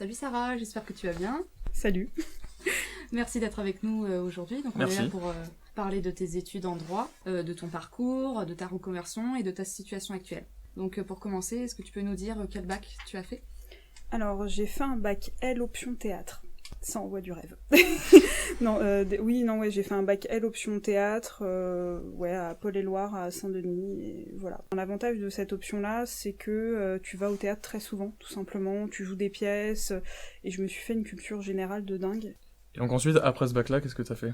Salut Sarah, j'espère que tu vas bien. Salut. Merci d'être avec nous aujourd'hui. Donc on est là pour parler de tes études en droit, de ton parcours, de ta reconversion et de ta situation actuelle. Donc pour commencer, est-ce que tu peux nous dire quel bac tu as fait ? Alors j'ai fait un bac L option théâtre. Ça envoie du rêve. J'ai fait un bac L option théâtre à Paul-et-Loire, à Saint-Denis, et voilà. L'avantage de cette option-là, c'est que tu vas au théâtre très souvent, tout simplement, tu joues des pièces, et je me suis fait une culture générale de dingue. Et donc ensuite, après ce bac-là, qu'est-ce que t'as fait ?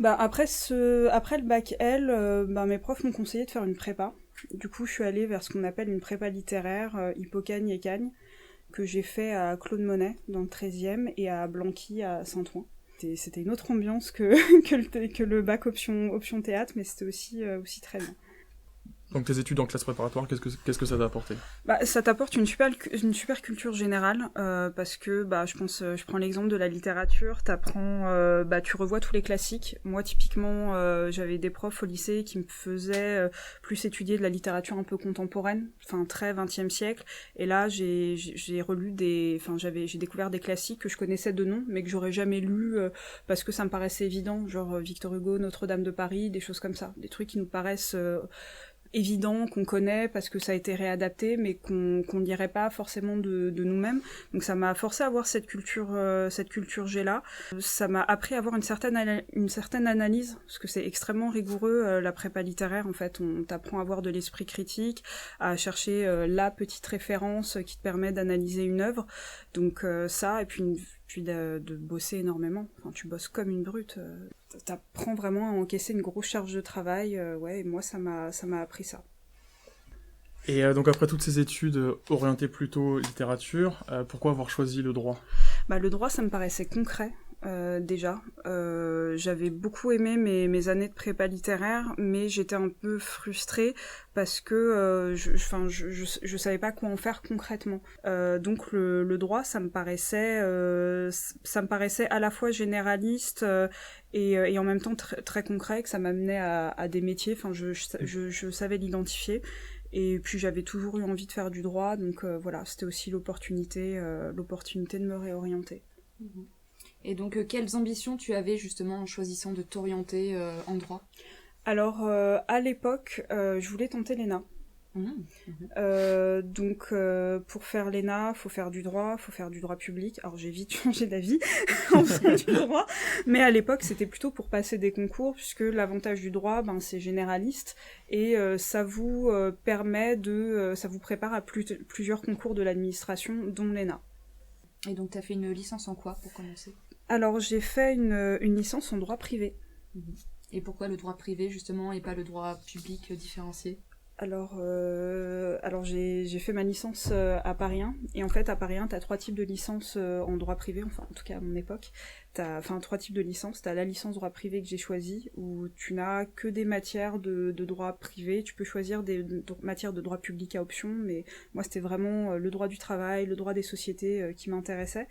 Après le bac L, mes profs m'ont conseillé de faire une prépa. Du coup, je suis allée vers ce qu'on appelle une prépa littéraire, Hippocagne et Cagne, que j'ai fait à Claude Monet, dans le 13e, et à Blanqui, à Saint-Ouen. C'était une autre ambiance que le bac option théâtre, mais c'était aussi très bien. Donc tes études en classe préparatoire, qu'est-ce que ça t'a apporté ? Ça t'apporte une super culture générale, parce que je prends l'exemple de la littérature, tu revois tous les classiques. Moi typiquement j'avais des profs au lycée qui me faisaient plus étudier de la littérature un peu contemporaine, enfin très 20e siècle, et là j'ai découvert des classiques que je connaissais de nom mais que j'aurais jamais lu parce que ça me paraissait évident, genre Victor Hugo, Notre-Dame de Paris, des choses comme ça, des trucs qui nous paraissent évident, qu'on connaît parce que ça a été réadapté, mais qu'on lirait pas forcément de nous-mêmes. Donc ça m'a forcé à avoir cette culture G-là. Ça m'a appris à avoir une certaine analyse, parce que c'est extrêmement rigoureux, la prépa littéraire, en fait. On t'apprend à avoir de l'esprit critique, à chercher la petite référence qui te permet d'analyser une œuvre. Donc ça, et puis de bosser énormément. Enfin, tu bosses comme une brute. T'apprends vraiment à encaisser une grosse charge de travail. Et moi, ça m'a appris ça. Et donc après toutes ces études orientées plutôt littérature, pourquoi avoir choisi le droit ? Le droit, ça me paraissait concret. Déjà, j'avais beaucoup aimé mes années de prépa littéraire, mais j'étais un peu frustrée parce que je savais pas quoi en faire concrètement. Donc le droit, ça me paraissait à la fois généraliste et en même temps très concret, que ça m'amenait à des métiers. Enfin, je savais l'identifier. Et puis j'avais toujours eu envie de faire du droit, donc c'était aussi l'opportunité de me réorienter. Mmh. Et donc, quelles ambitions tu avais justement en choisissant de t'orienter en droit ? Alors, à l'époque, je voulais tenter l'ENA. Donc, pour faire l'ENA, faut faire du droit public. Alors, j'ai vite changé d'avis en faisant du droit, mais à l'époque, c'était plutôt pour passer des concours, puisque l'avantage du droit, c'est généraliste, et ça vous prépare à plusieurs concours de l'administration, dont l'ENA. Et donc, t'as fait une licence en quoi, pour commencer ? Alors, j'ai fait une licence en droit privé. Et pourquoi le droit privé, justement, et pas le droit public différencié ? Alors j'ai fait ma licence à Paris 1, et en fait, à Paris 1, t'as 3 types de licences en droit privé, enfin, en tout cas, à mon époque. T'as 3 types de licences. T'as la licence droit privé que j'ai choisie, où tu n'as que des matières de droit privé. Tu peux choisir des matières de droit public à option, mais moi, c'était vraiment le droit du travail, le droit des sociétés qui m'intéressait.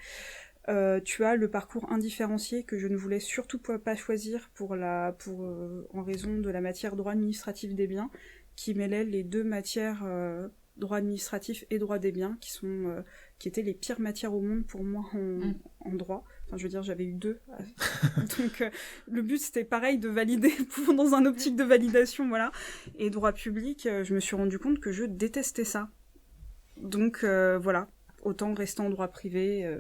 Tu as le parcours indifférencié que je ne voulais surtout pas choisir en raison de la matière droit administratif des biens, qui mêlait les deux matières droit administratif et droit des biens, qui étaient les pires matières au monde pour moi en droit. Enfin, je veux dire, j'avais eu 2. Donc le but, c'était pareil, de valider dans un optique de validation, voilà. Et droit public, je me suis rendu compte que je détestais ça. Donc autant rester en droit privé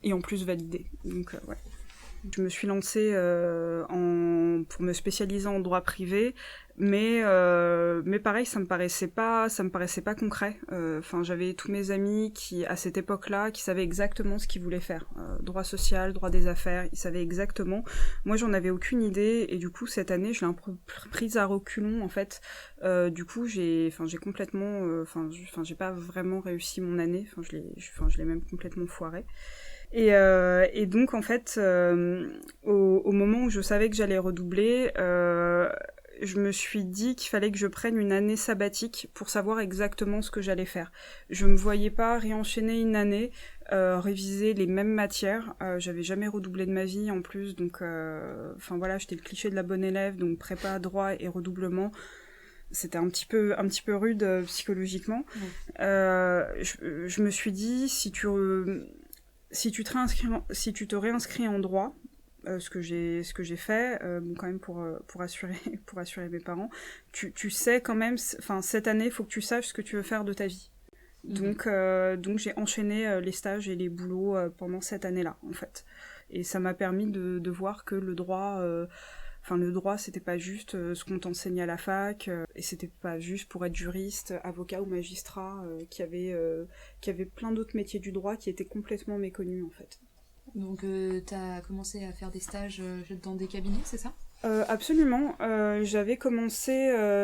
et en plus valider. Donc je me suis lancée pour me spécialiser en droit privé, mais pareil, ça me paraissait pas concret. J'avais tous mes amis qui, à cette époque-là, qui savaient exactement ce qu'ils voulaient faire. Droit social, droit des affaires, ils savaient exactement. Moi, j'en avais aucune idée, et du coup, cette année, je l'ai un peu prise à reculons, en fait. Du coup, j'ai complètement, j'ai pas vraiment réussi mon année. Je l'ai même complètement foirée. Et donc, en fait, au moment où je savais que j'allais redoubler, je me suis dit qu'il fallait que je prenne une année sabbatique pour savoir exactement ce que j'allais faire. Je me voyais pas réenchaîner une année, réviser les mêmes matières. J'avais jamais redoublé de ma vie en plus, donc j'étais le cliché de la bonne élève, donc prépa, droit et redoublement. C'était un petit peu rude psychologiquement. Je me suis dit, si tu te réinscris en droit, ce que j'ai fait, bon, quand même pour assurer mes parents, tu sais quand même, enfin cette année, il faut que tu saches ce que tu veux faire de ta vie. Donc j'ai enchaîné les stages et les boulots pendant cette année-là, en fait. Et ça m'a permis de voir que le droit, c'était pas juste ce qu'on t'enseignait à la fac, et c'était pas juste pour être juriste, avocat ou magistrat, qui avait plein d'autres métiers du droit qui étaient complètement méconnus, en fait. Donc t'as commencé à faire des stages dans des cabinets, c'est ça ? Absolument. J'avais commencé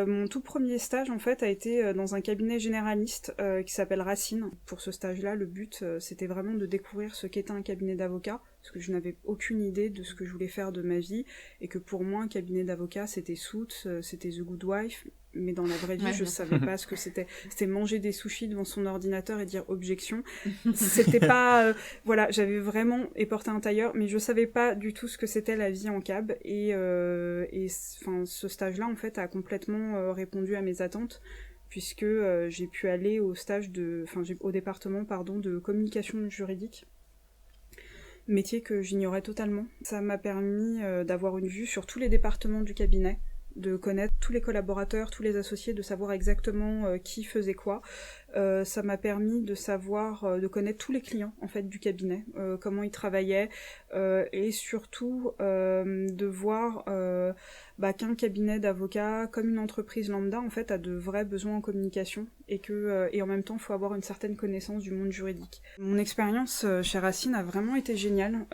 mon tout premier stage en fait a été dans un cabinet généraliste qui s'appelle Racine. Pour ce stage-là, le but c'était vraiment de découvrir ce qu'était un cabinet d'avocat, parce que je n'avais aucune idée de ce que je voulais faire de ma vie, et que pour moi un cabinet d'avocat c'était Suits, c'était The Good Wife, mais dans la vraie vie je savais pas ce que c'était. C'était manger des sushis devant son ordinateur et dire objection. C'était pas voilà, j'avais vraiment porté un tailleur, mais je savais pas du tout ce que c'était la vie en cab, et ce stage-là en fait a complètement répondu à mes attentes, puisque j'ai pu aller au département de communication juridique, métier que j'ignorais totalement. Ça m'a permis d'avoir une vue sur tous les départements du cabinet, de connaître tous les collaborateurs, tous les associés, de savoir exactement qui faisait quoi. Ça m'a permis de savoir, de connaître tous les clients en fait du cabinet, comment ils travaillaient, et surtout de voir qu'un cabinet d'avocats, comme une entreprise lambda, en fait, a de vrais besoins en communication, et en même temps, il faut avoir une certaine connaissance du monde juridique. Mon expérience chez Racine a vraiment été géniale.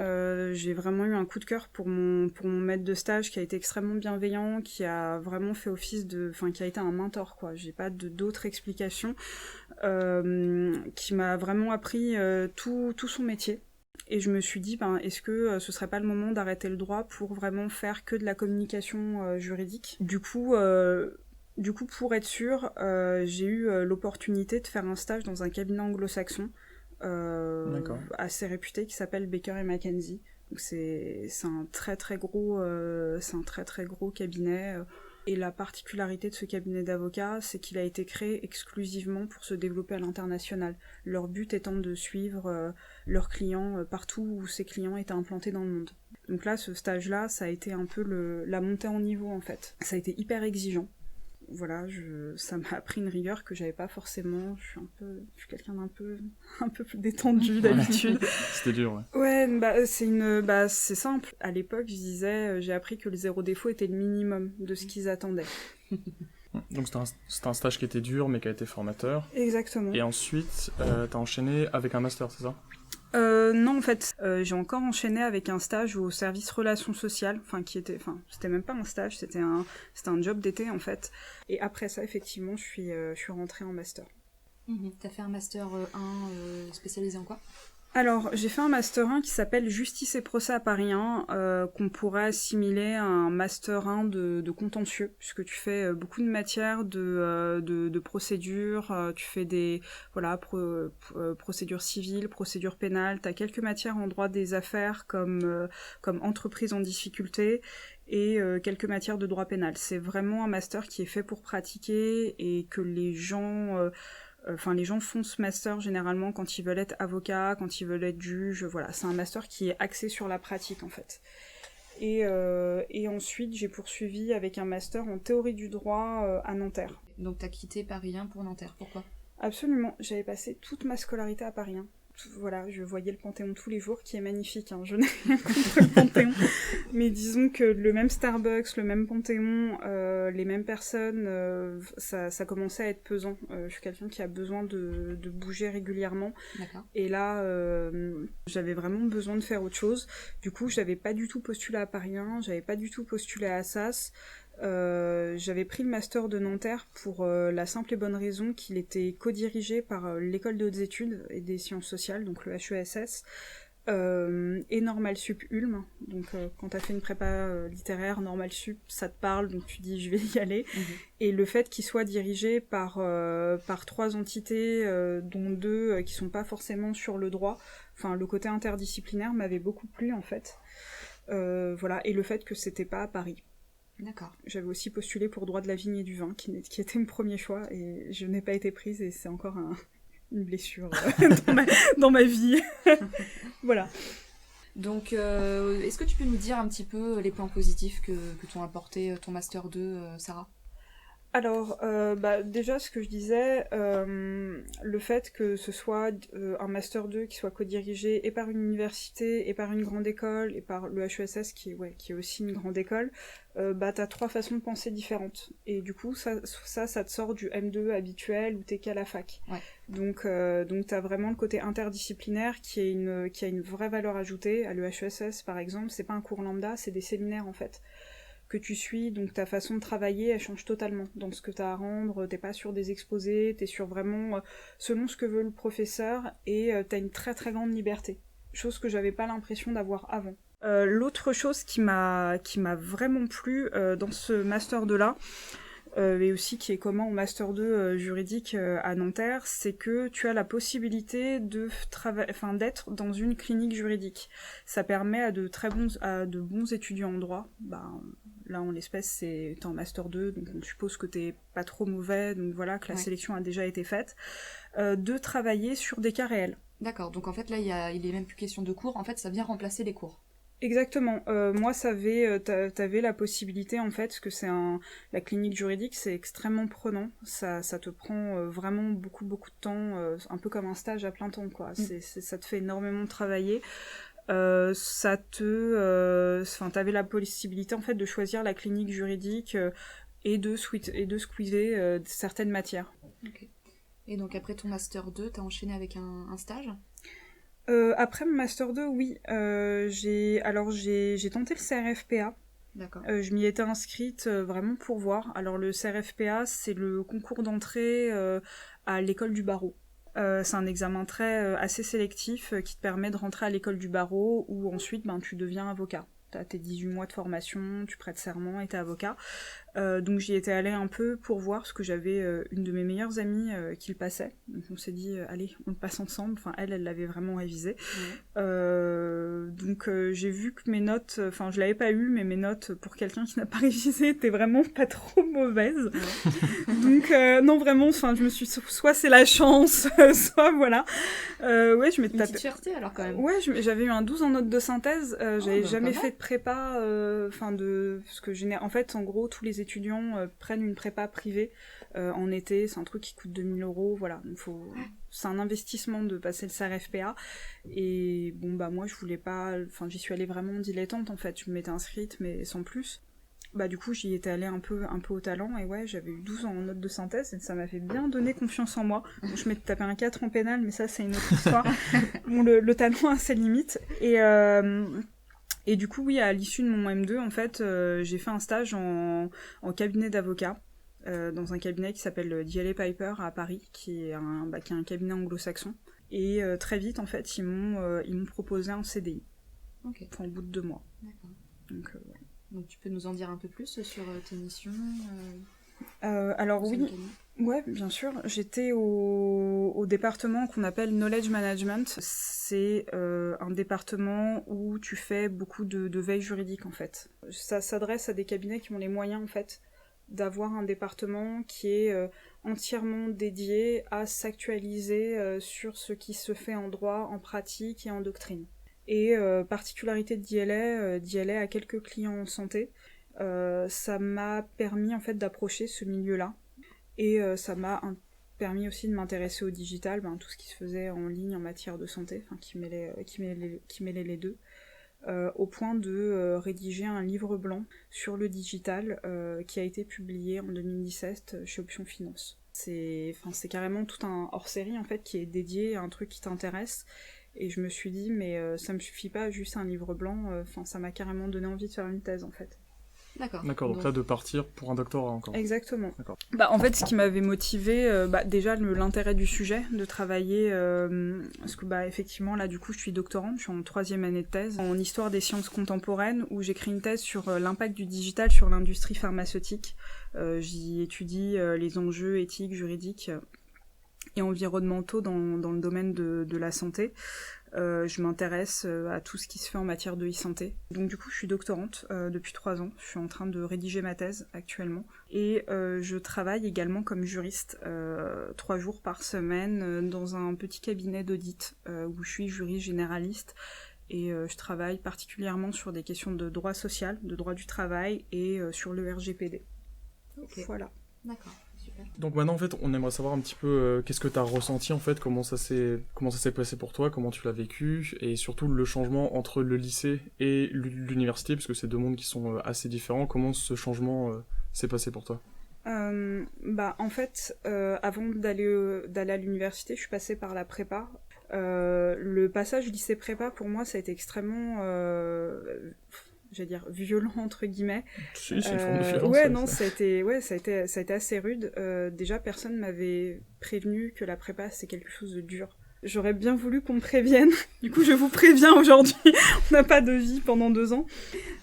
J'ai vraiment eu un coup de cœur pour mon maître de stage, qui a été extrêmement bienveillant, qui a vraiment fait office qui a été un mentor, quoi. J'ai pas d'autres explications. Qui m'a vraiment appris tout son métier. Et je me suis dit, est-ce que ce serait pas le moment d'arrêter le droit pour vraiment faire que de la communication juridique ? Du coup, pour être sûre, j'ai eu l'opportunité de faire un stage dans un cabinet anglo-saxon assez réputé qui s'appelle Baker & McKenzie. Donc c'est un très très gros cabinet. Et la particularité de ce cabinet d'avocats, c'est qu'il a été créé exclusivement pour se développer à l'international. Leur but étant de suivre leurs clients partout où ces clients étaient implantés dans le monde. Donc là, ce stage-là, ça a été un peu la montée en niveau en fait. Ça a été hyper exigeant. Voilà, ça m'a appris une rigueur que j'avais pas forcément. Je suis quelqu'un d'un un peu plus détendu d'habitude. C'était dur, ouais. Ouais, c'est simple. À l'époque, je disais, j'ai appris que le 0 défaut était le minimum de ce qu'ils attendaient. Donc c'était un stage qui était dur, mais qui a été formateur. Exactement. Et ensuite, t'as enchaîné avec un master, c'est ça ? Non, en fait, j'ai encore enchaîné avec un stage au service relations sociales, c'était même pas un stage, c'était un job d'été, en fait. Et après ça, effectivement, je suis rentrée en master. T'as fait un master 1 spécialisé en quoi ? Alors, j'ai fait un master 1 qui s'appelle Justice et procès à Paris 1, qu'on pourrait assimiler à un master 1 de contentieux, puisque tu fais beaucoup de matières de procédures, tu fais des procédures civiles, procédures pénales, t'as quelques matières en droit des affaires comme entreprise en difficulté, et quelques matières de droit pénal. C'est vraiment un master qui est fait pour pratiquer, et que les gens font ce master généralement quand ils veulent être avocats, quand ils veulent être juges, voilà. C'est un master qui est axé sur la pratique, en fait. Et ensuite, j'ai poursuivi avec un master en théorie du droit à Nanterre. Donc t'as quitté Paris 1 pour Nanterre, pourquoi ? Absolument, j'avais passé toute ma scolarité à Paris 1. Voilà, je voyais le Panthéon tous les jours, qui est magnifique, hein. Je n'ai rien contre le Panthéon, mais disons que le même Starbucks, le même Panthéon, les mêmes personnes, ça commençait à être pesant. Je suis quelqu'un qui a besoin de bouger régulièrement. D'accord. Et là, j'avais vraiment besoin de faire autre chose. Du coup, j'avais pas du tout postulé à Paris 1, j'avais pas du tout postulé à Assas. J'avais pris le master de Nanterre pour la simple et bonne raison qu'il était co-dirigé par l'école de hautes études et des sciences sociales, donc le HESS, et Normal Sup Ulm. Donc quand t'as fait une prépa littéraire, Normal Sup, ça te parle, donc tu dis je vais y aller. Et le fait qu'il soit dirigé par 3 entités, dont 2 qui sont pas forcément sur le droit, le côté interdisciplinaire m'avait beaucoup plu en fait. Voilà, et le fait que c'était pas à Paris. D'accord. J'avais aussi postulé pour droit de la vigne et du vin, qui était mon premier choix, et je n'ai pas été prise, et c'est encore une blessure dans ma vie. Voilà. Donc, est-ce que tu peux nous dire un petit peu les points positifs que t'ont apporté ton Master 2, Sarah ? Alors, déjà, ce que je disais, le fait que ce soit un Master 2 qui soit co-dirigé et par une université, et par une grande école, et par le HESS qui est aussi une grande école, t'as 3 façons de penser différentes. Et du coup, ça te sort du M2 habituel où t'es qu'à la fac. Ouais. Donc t'as vraiment le côté interdisciplinaire qui a une vraie valeur ajoutée. À l'EHESS, par exemple, c'est pas un cours lambda, c'est des séminaires, en fait, que tu suis, donc ta façon de travailler, elle change totalement dans ce que t'as à rendre, t'es pas sur des exposés, t'es sur vraiment selon ce que veut le professeur, et t'as une très très grande liberté, chose que j'avais pas l'impression d'avoir avant. L'autre chose qui m'a vraiment plu dans ce Master 2-là, et aussi qui est commun au Master 2 juridique à Nanterre, c'est que tu as la possibilité d'être dans une clinique juridique. Ça permet à de bons étudiants en droit, là en l'espèce t'es en Master 2, donc on suppose que t'es pas trop mauvais, donc voilà, que la sélection a déjà été faite, de travailler sur des cas réels. D'accord, donc en fait là il est même plus question de cours, en fait ça vient remplacer les cours. Exactement. Moi, t'avais la possibilité, en fait, parce que la clinique juridique, c'est extrêmement prenant. Ça te prend vraiment beaucoup, beaucoup de temps, un peu comme un stage à plein temps, quoi. Ça te fait énormément travailler. T'avais la possibilité, en fait, de choisir la clinique juridique et de squeezer certaines matières. Ok. Et donc, après ton Master 2, t'as enchaîné avec un stage ? Après mon Master 2, oui. J'ai tenté le CRFPA. D'accord. Je m'y étais inscrite vraiment pour voir. Alors le CRFPA, c'est le concours d'entrée à l'école du barreau. C'est un examen assez sélectif qui te permet de rentrer à l'école du barreau où ensuite tu deviens avocat. T'as tes 18 mois de formation, tu prêtes serment et t'es avocat. Donc j'y étais allée un peu pour voir, parce que j'avais une de mes meilleures amies qui le passait. Donc on s'est dit, allez, on le passe ensemble. Enfin, elle l'avait vraiment révisé. Donc j'ai vu que mes notes, je l'avais pas eu, mais mes notes pour quelqu'un qui n'a pas révisé étaient vraiment pas trop mauvaises. Donc non, vraiment, je me suis soit c'est la chance, soit voilà. Je m'étais tapé. Petite fierté alors quand même. Ouais, j'avais eu un 12 en note de synthèse. J'avais jamais fait de prépa, parce que en fait, en gros, tous les étudiants prennent une prépa privée en été. C'est un truc qui coûte 2 000 €. Voilà, donc c'est un investissement de passer le CRFPA. Et moi, je voulais pas. J'y suis allée vraiment dilettante en fait. Je m'étais inscrite, mais sans plus. Du coup, j'y étais allée un peu au talent, et ouais, j'avais eu 12 en note de synthèse, et ça m'a fait bien donner confiance en moi. Donc, je m'étais tapé un 4 en pénal, mais ça, c'est une autre histoire. Bon, le talent a ses limites. Et du coup, oui, à l'issue de mon M2, en fait, j'ai fait un stage en cabinet d'avocat, dans un cabinet qui s'appelle DLA Piper à Paris, qui est un cabinet anglo-saxon. Et très vite, en fait, ils m'ont proposé un CDI. Ok. Au bout de 2 mois. D'accord. Donc, ouais. Donc tu peux nous en dire un peu plus sur tes missions alors oui, ouais, bien sûr. J'étais au département qu'on appelle Knowledge Management. C'est un département où tu fais beaucoup de veille juridique en fait. Ça s'adresse à des cabinets qui ont les moyens en fait d'avoir un département qui est entièrement dédié à s'actualiser sur ce qui se fait en droit, en pratique et en doctrine. Et particularité de DLA a quelques clients en santé. Ça m'a permis en fait d'approcher ce milieu-là. Et ça m'a permis aussi de m'intéresser au digital, tout ce qui se faisait en ligne en matière de santé, qui mêlait les deux. Au point de rédiger un livre blanc sur le digital qui a été publié en 2017 chez Option Finance. C'est carrément tout un hors-série en fait qui est dédié à un truc qui t'intéresse. Et je me suis dit, mais ça me suffit pas juste un livre blanc, ça m'a carrément donné envie de faire une thèse en fait. D'accord. Donc là de partir pour un doctorat encore. Exactement. D'accord. En fait, ce qui m'avait motivé, déjà l'intérêt du sujet, de travailler, parce que effectivement là du coup je suis doctorante, je suis en 3e année de thèse en histoire des sciences contemporaines où j'écris une thèse sur l'impact du digital sur l'industrie pharmaceutique. J'y étudie les enjeux éthiques, juridiques et environnementaux dans le domaine de la santé. Je m'intéresse à tout ce qui se fait en matière de e-santé. Donc du coup, je suis doctorante depuis 3 ans. Je suis en train de rédiger ma thèse actuellement. Et je travaille également comme juriste 3 jours par semaine dans un petit cabinet d'audit où je suis juriste généraliste. Et je travaille particulièrement sur des questions de droit social, de droit du travail et sur le RGPD. Okay. Voilà. D'accord. Super. Donc maintenant, en fait, on aimerait savoir un petit peu qu'est-ce que tu as ressenti, en fait, comment ça s'est passé pour toi, comment tu l'as vécu, et surtout le changement entre le lycée et l'université, parce que c'est 2 mondes qui sont assez différents. Comment ce changement s'est passé pour toi ? En fait, avant d'aller à l'université, je suis passée par la prépa. Le passage lycée prépa, pour moi, ça a été extrêmement... j'allais dire violent entre guillemets. Si, c'est une forme de violence. Ouais, non, ça a été assez rude. Déjà, personne m'avait prévenu que la prépa c'est quelque chose de dur. J'aurais bien voulu qu'on me prévienne. Du coup, je vous préviens aujourd'hui, on n'a pas de vie pendant 2 ans.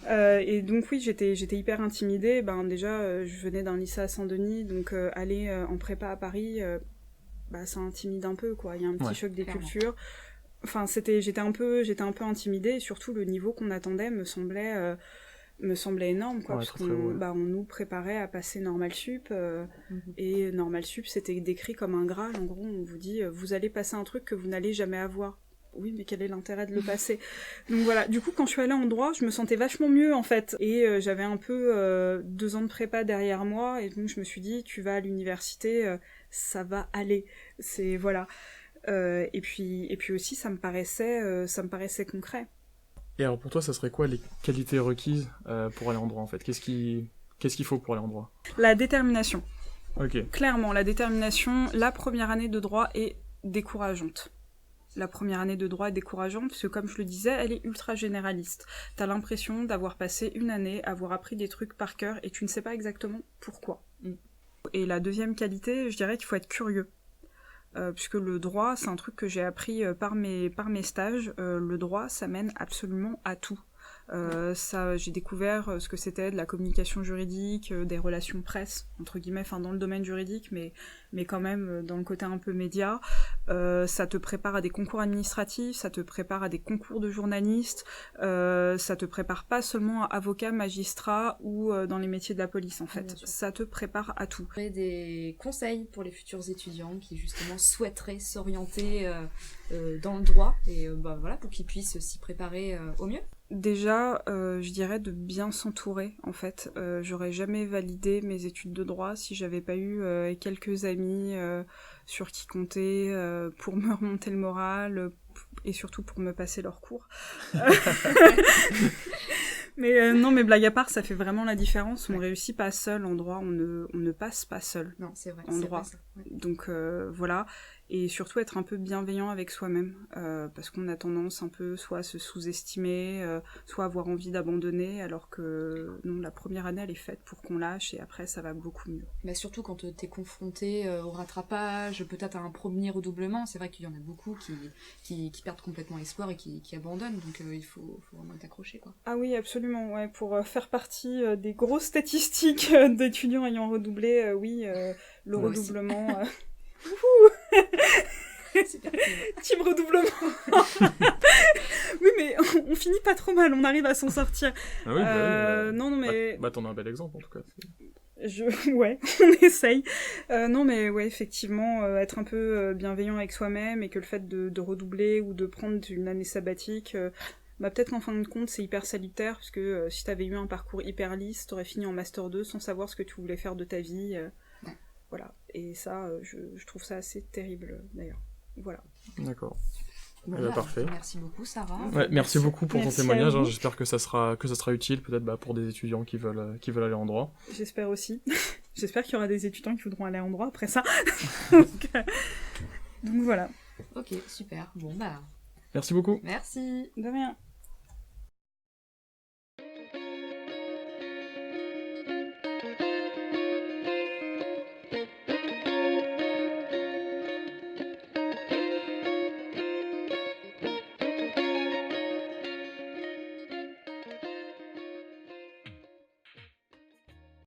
Et donc oui, j'étais hyper intimidée. Déjà, je venais d'un lycée à Saint-Denis, donc aller en prépa à Paris, ça intimide un peu, quoi. Il y a un petit choc des cultures. Enfin, j'étais un peu intimidée, et surtout le niveau qu'on attendait me semblait énorme, quoi, parce qu'on nous préparait à passer Normal Sup, et Normal Sup c'était décrit comme un Graal. En gros, on vous dit vous allez passer un truc que vous n'allez jamais avoir. Oui, mais quel est l'intérêt de le passer? Donc voilà, du coup, quand je suis allée en droit, je me sentais vachement mieux, en fait. Et j'avais un peu 2 ans de prépa derrière moi, et donc je me suis dit, tu vas à l'université, ça va aller. C'est, voilà. Et puis aussi, ça me paraissait concret. Et alors pour toi, ça serait quoi les qualités requises pour aller en droit, en fait ? Qu'est-ce qu'il faut pour aller en droit ? La détermination. Ok. Clairement, la détermination. La première année de droit est décourageante. Parce que comme je le disais, elle est ultra généraliste. T'as l'impression d'avoir passé une année, avoir appris des trucs par cœur, et tu ne sais pas exactement pourquoi. Et la deuxième qualité, je dirais qu'il faut être curieux. Puisque le droit, c'est un truc que j'ai appris par mes stages. Le droit, ça mène absolument à tout. J'ai découvert ce que c'était de la communication juridique, des relations presse, entre guillemets, enfin dans le domaine juridique, mais quand même dans le côté un peu média. Ça te prépare à des concours administratifs, ça te prépare à des concours de journalistes, ça te prépare pas seulement à avocat, magistrat ou dans les métiers de la police, en fait. Ça te prépare à tout. Vous avez des conseils pour les futurs étudiants qui justement souhaiteraient s'orienter dans le droit et pour qu'ils puissent s'y préparer au mieux? Déjà, je dirais de bien s'entourer, en fait. J'aurais jamais validé mes études de droit si j'avais pas eu quelques amis sur qui compter pour me remonter le moral et surtout pour me passer leurs cours. Mais non, mais blague à part, ça fait vraiment la différence. On réussit pas seul en droit, on ne passe pas seul. Non, c'est vrai. En droit. Donc voilà. Et surtout être un peu bienveillant avec soi-même, parce qu'on a tendance un peu soit à se sous-estimer, soit à avoir envie d'abandonner, alors que non, la première année elle est faite pour qu'on lâche et après ça va beaucoup mieux. Bah surtout quand t'es confronté au rattrapage, peut-être à un premier redoublement, c'est vrai qu'il y en a beaucoup qui perdent complètement espoir et qui abandonnent, donc il faut vraiment être accroché, quoi. Ah oui, absolument, ouais, pour faire partie des grosses statistiques d'étudiants ayant redoublé, oui, le moi redoublement... Team redoublement. Oui, mais on finit pas trop mal, on arrive à s'en sortir. Ah oui, non, mais... t'en as un bel exemple, en tout cas. Ouais, on essaye. Non, mais ouais, effectivement, être un peu bienveillant avec soi-même et que le fait de redoubler ou de prendre une année sabbatique... peut-être qu'en fin de compte, c'est hyper salutaire, parce que si t'avais eu un parcours hyper lisse, t'aurais fini en Master 2 sans savoir ce que tu voulais faire de ta vie. Voilà. Et ça, je trouve ça assez terrible, d'ailleurs. Voilà. D'accord. Voilà, parfait. Merci beaucoup, Sarah. Ouais, merci beaucoup pour ton témoignage. J'espère que ça sera utile, peut-être pour des étudiants qui veulent aller en droit. J'espère aussi. J'espère qu'il y aura des étudiants qui voudront aller en droit après ça. Donc voilà. Ok, super. Merci beaucoup. Merci. De rien.